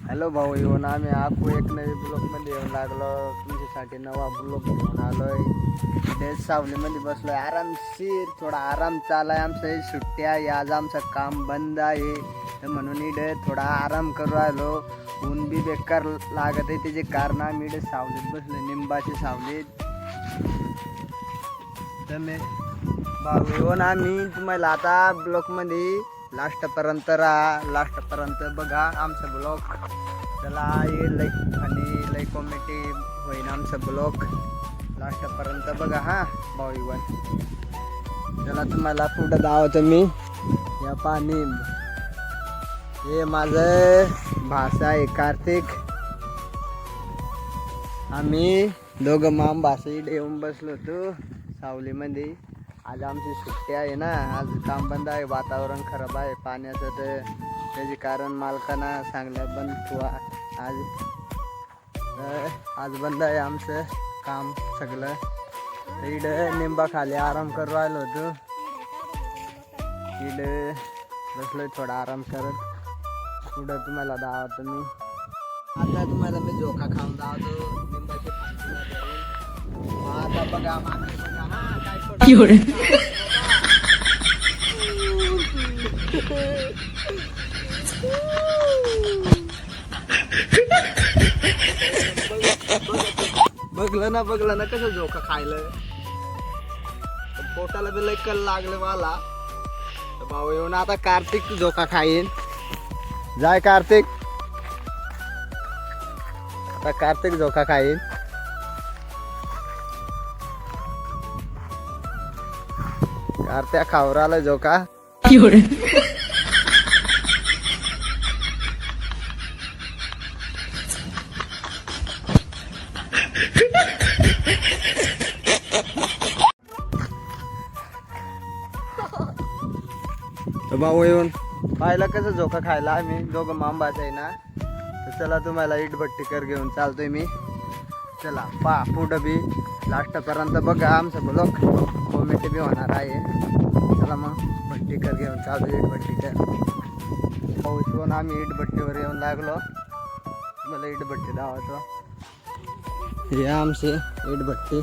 Hello भाऊ, येऊन आम्ही आखू एक नवी ब्लॉकमध्ये येऊन लागलो. तुमच्यासाठी नवा ब्लॉक घेऊन आलोय. इथे सावलीमध्ये बसलोय आरामशीर. थोडा आराम चालाय. आमचं सुट्टी आहे आज, आमचं काम बंद आहे तर म्हणून इथे थोडा आराम करू राहिलो. ऊन बी बेकार लागत आहे, त्याचे कारण आम्ही इथे सावलीत बसलो, निंबाची सावलीत. तर मी भाऊ येऊन आम्ही तुम्हाला आता ब्लॉकमध्ये लास्टपर्यंत बघा आमचा ब्लॉग. चला ये लाईक आणि लाईक कॉमेंटी होईन आमचा ब्लॉग. लास्टपर्यंत बघा हा भाऊ इवन. चला तुम्हाला पुढं दावतो मी. या पाणी हे माझं भाषा आहे कार्तिक. आम्ही दोघं माम भाषा येऊन बसलो होतो सावलीमध्ये. आज आमची सुट्टी आहे ना, आज काम बंद आहे, वातावरण खराब आहे पाण्याचं, तर त्याचे कारण मालकांना सांगल्या बंद ठेवा आज बंद आहे आमचं काम सगळं. तर इकडं निंबा खाली आराम करू राहिलो होतो. इकडं बसलोय थोडा आराम करत. पुढं तुम्हाला दावतो मी. आता तुम्हाला मी झोका खाऊन दावतो निंबाची फांदी. आता बघा मागे बघा हा काय बघलं ना कसं झोका खायलं. पोटाला बी लय कल लागलं मला. भाऊ येऊन आता कार्तिक झोका खाईन. जाय कार्तिक. आता कार्तिक झोका खाईन. कार्त्या खावर आला झोका. भाऊ येऊन पाहिलं कसं झोका खायला आम्ही दोघं मांबाच आहे ना. तर चला तुम्हाला इटभट्टीकर घेऊन चालतोय मी. चला पा पुढं बी लास्टपर्यंत बघा आमचं ब्लॉग. कॉमेंट बी होणार आहे. चला मग भट्टीकर घेऊन चालतो इटभट्टीकर. पाऊस येऊन आम्ही इटभट्टीवर येऊन लागलो. मला इटभट्टी दावतो. हे आमची इटभट्टी.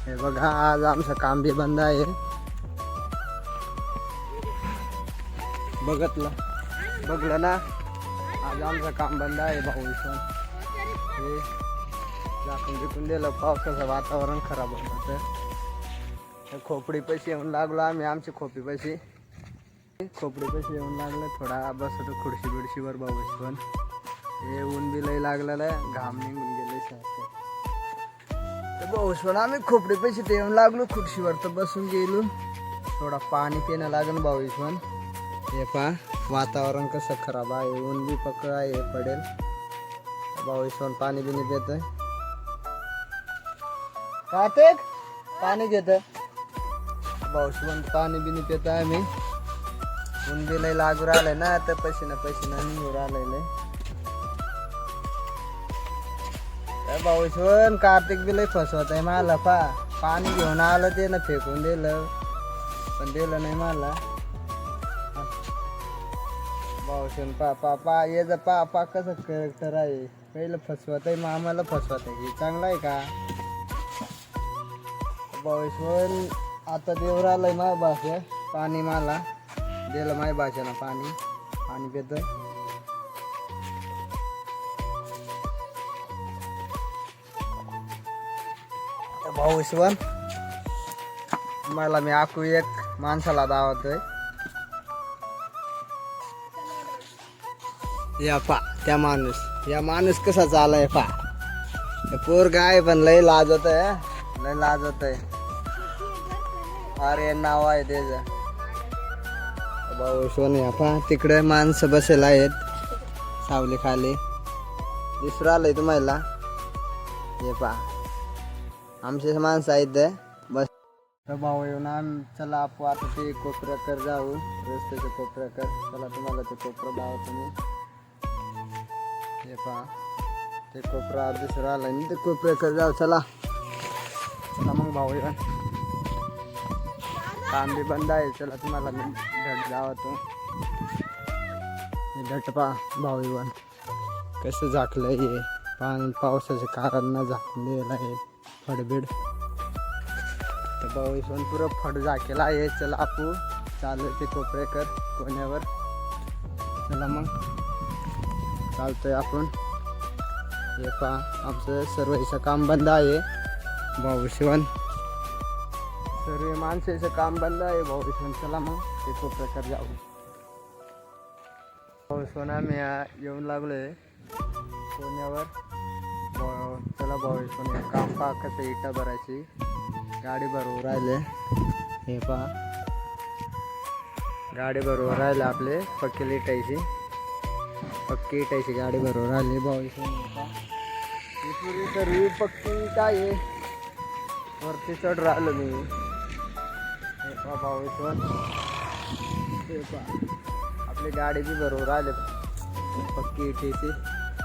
हे बघा आज आमचं काम बी बंद आहे. बघलं ना आज आमचं काम बंद आहे भाऊ. हे झाकून बिकून दिलं. पावसाचं वातावरण खराब होतं. खोपडी पैसे येऊन लागलो आम्ही. आमची खोपडी पैसे येऊन लागलं. थोडा बसतो खुर्शी बिडशीवर भाऊ. पण हे ऊन बी लय लागलेलं आहे, घाम निघून गेले तर भाऊ. पण आम्ही खोपडी पैसे ते येऊन लागलो खुर्शीवर तर बसून गेलो. थोडा पाणी पिणं लागेल भाऊ. पण हे पहा वातावरण कसं खराब आहे. ऊन बी पकड आहे पडेल भाऊ. पण पाणी बिनी पित आहे. कार्तिक पाणी घेत भाऊ. पण पाणी बिनी पित आहे मी. ऊन बी लय लागू राहिलंय ना, तर पैसे निघू राहिलेले भाऊ. पण कार्तिक बी लय फसवत आहे मला. पाणी घेऊन आलं ते ना फेकून दिलं, पण दिलं नाही मला भाऊशन. पा ये जा पा कसं करेक्टर आहे. पहिलं फसवत आहे, मग आम्हाला फसवत आहे. हे चांगलं आहे का भाऊशन. आता देवर आलंय माझ्या भाषा. पाणी मला दिलं माझ्या भाषेनं. पाणी पितोय. भाऊशन मला मी आखू एक माणसाला दावतोय. या माणूस कसा चालाय पा. पोरगा आहे पण लय लाजत आहे. अरे नाव आहे त्याचं भाऊ. सोन पा तिकडे माणसं बसेल आहेत सावली खाली. दिसू आलंय तुम्हाला. हे पा आमचे माणसं आहेत बस. तर भाऊ येऊन आम्ही चला आपण आता ते कोपऱ्याकर जाऊ. रस्त्याच्या कोपऱ्याकर. चला तुम्हाला ते कोपरा दावतो मी. हे पहा ते कोपरा दिसू आलं. ते कोपऱ्याकर जाऊ. चला मग भाऊ येऊन. काम बी बंद आहे. चला तुम्हाला मी धड जावतो. डटपा भाऊ कसं झाकलंय हे पावसाच्या कारण झाकून दिलेलं आहे फडबीड. तर भाऊ पुरं फड झाकेला आहे. चला आपू चालू ते कोपरेकर कोण्यावर. चला मग चालतोय आपण. हे पहा आमचं सर्वांचं काम बंद आहे. भाऊ शिवण सर्व माणसाचं काम बंद आहे. भाऊ शिवण चला मग ते कोपरेकर जाऊ. भाऊ शिवण आम्ही येऊन लागलोय कोण्यावर. चला भाऊ शिवण काम पहा कसं इटा भरायची गाडी भरवून राहिले. हे पहा गाडी भरवून राहिले आपले पक्की इटायची गाडी भरवून राहिली. भाऊ पुरी सर्व पक्की काय आहे वरती चढ राहिलो मी. हे पहा भाऊ हे पहा आपली गाडी बी भरवून राहिले पक्की इटायची.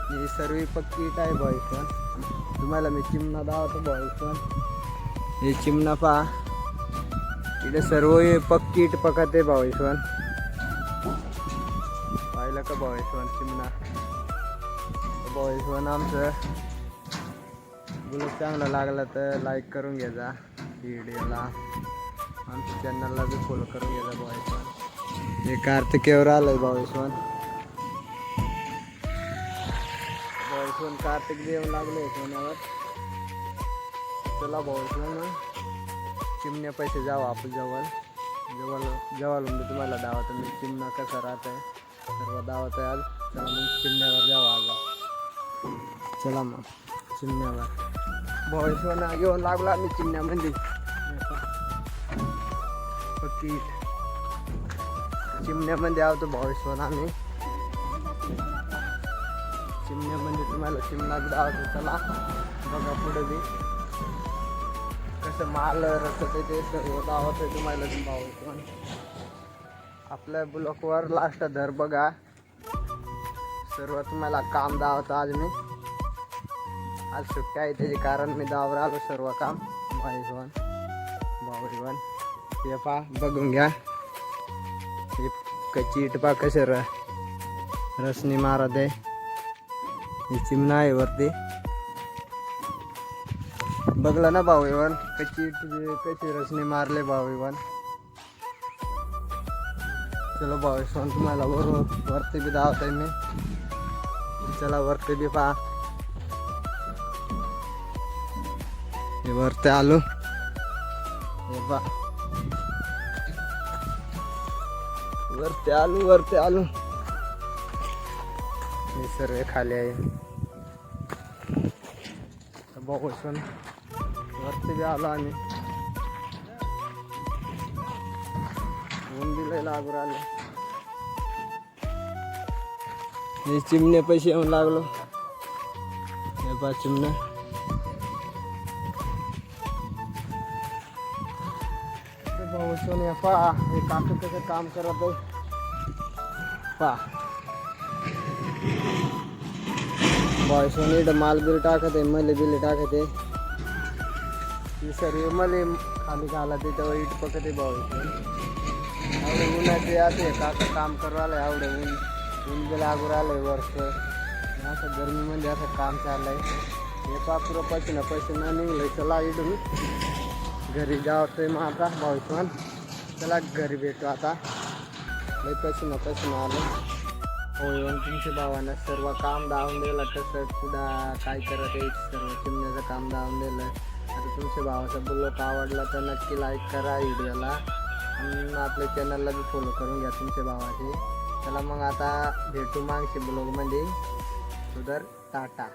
ही सर्व पक्की इट आहे भाऊ. तुम्हाला मी चिमणा दावतो भाऊ. हे चिमणा पहा इथे सर्व पक्की इट पकते भाऊ. पाहिलं का भाऊ चिमणा. भाऊ आमचं ब्लॉग चांगला लागला तर लाईक करून घ्यायचा व्हिडिओला. आमच्या चॅनलला बी फॉलो करून घ्यायचा भाऊ. हे कार्तिकेवर आलंय भाऊ. कार्तिक देव लागले सोन्यावर. चला भाऊ चिमण्या पैसे जावं आपण जवळ मी तुम्हाला दावत. मी चिमणा कसा राहत आहे सर्व दावत आहे आज. चला मग चिमण्यावर जावं आज. चला मग चिमण्यावर भाऊ घेऊन लागलो आम्ही चिमण्यामध्ये. पक्की चिमण्यामध्ये आवतो भाऊ आम्ही. चिमण्यामध्ये तुम्हाला चिमणा दावतो. चला बघा पुढे बी कसं माल रचत ते सर्व दावत आहे तुम्हाला भाऊ. आपल्या ब्लॉकवर लास्ट धर बघा सर्व तुम्हाला काम दावतं. आज मी सुट्टी आहे त्याचे कारण मी दावर आलो सर्व काम भाऊ. हे पहा बघून घ्या. हे कच्ची इट पहा कसे रसनी मारत आहे. हे चिमणा आहे वरती बघला ना भाऊ. कशी रचनी मारले भाऊ. चलो भाऊ तुम्हाला बरोबर वरती बी धावत आहे मी. चला वरती बी पहा. हे वरती आलो. हे पहा वरती आलो. हे सर्व खाली आहे भाऊ. वरती बी आलो आम्ही. ऊन बी लागू राहिले. हे चिमणे पैसे येऊन लागलो. हे पहा चिमणे. भाऊ पहा हे काकू कसं काम करत आहे पहा. भाऊ माल बिल टाकत आहे मले बिल टाकत आहे. ही सर्व मले खाली घाला त्याच्यावर इट पकते भाऊ. एवढे उन्हाचे असे काका काम करू राहिले. एवढे ऊन बी लागू राहिले वर्ष. असं गरमीमध्ये असं काम चाललंय. हे पहा पुरं पैसे निघले. चला इडून घरी जावतोय मग आता भाऊ. चला घरी भेटू आता. लई पैसे आले. हो तुमच्या भावानं सर्व काम दावून दिलं. कसं पुढं काय करत आहे सर्व चिमण्याचं काम दावून दिलं. आता तुमच्या भावाचा ब्लॉग आवडला तर नक्की लाईक करा व्हिडिओला. आणि आपल्या चॅनलला बी फॉलो करून घ्या तुमच्या भावाचे. चला मग आता भेटू मागच्या ब्लॉगमध्ये. सुधर टाटा.